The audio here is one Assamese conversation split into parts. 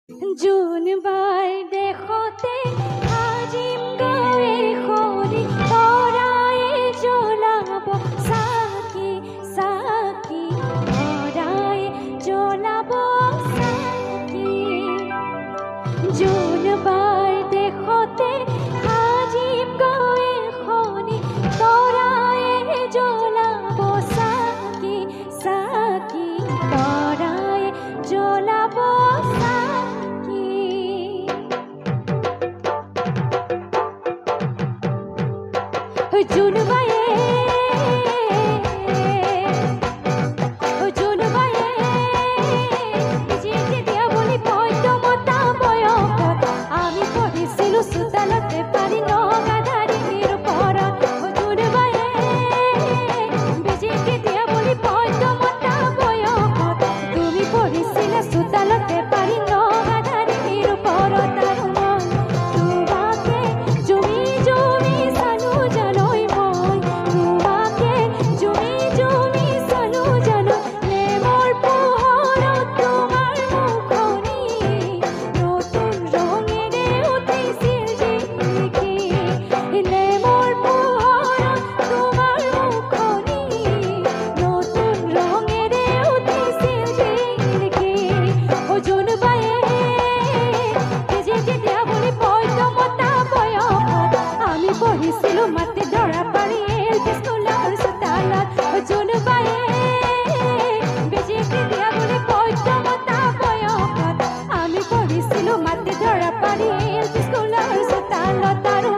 জোনবাই দেখতে আজিম গাঁৱে খনি তৰাই জ্বলাব চাকি চাকি তৰাই জ্বলাব চাকি জোনবাই দেখতে আজিম গাঁৱে খনি তৰাই জ্বলাব চাকি চাকি তৰাই জ্বলাব জোনবায়ে জোনবায়ে জিকে দিয়া বলি পদ্মতা বয়সত আমি পঢ়িছিলো চোতালতে পাৰি নগাধাৰীৰ ওপৰত জোনবায়ে জিকে দিয়া বলি পদ্মতা বয়সত তুমি পঢ়িছিলা চোতালতে পাৰি নগাধাৰীৰ ওপৰত মাতে ধৰা পাৰি স্কুলৰ চোতালত জোনবায়ে বেজিকে দিয়া বুলি পদ্মতা বয়সত আমি পঢ়িছিলো মাতে ধৰা পাৰি স্কুলৰ চোতালত আৰু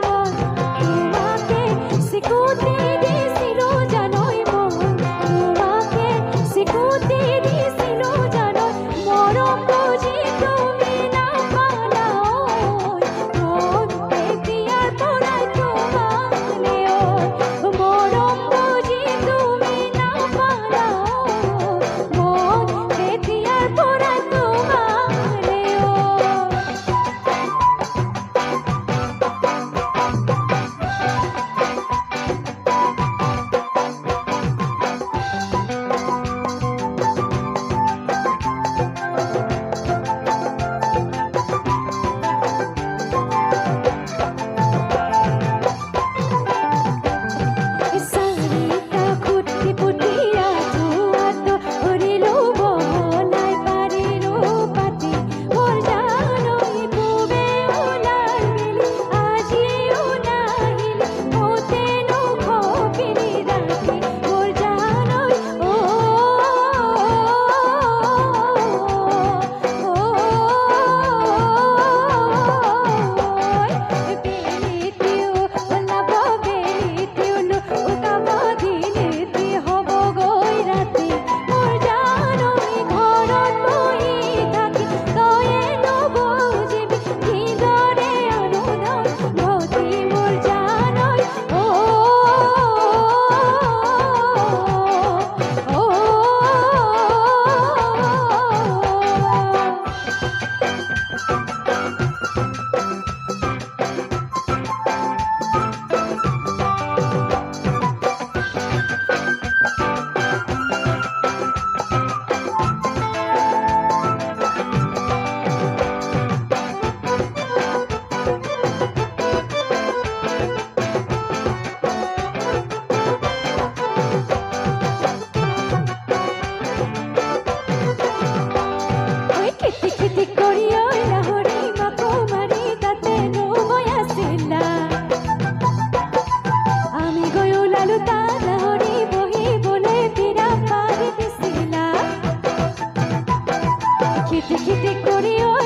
তোমাকে চিকুটি দিছিলো জানৈ তোমাকে চিকুটি দিছিলো জানৈ মৰম বুজি তুমি নাপালা মন তেতিয়াৰ পৰাই খিটি খিটি কৰিও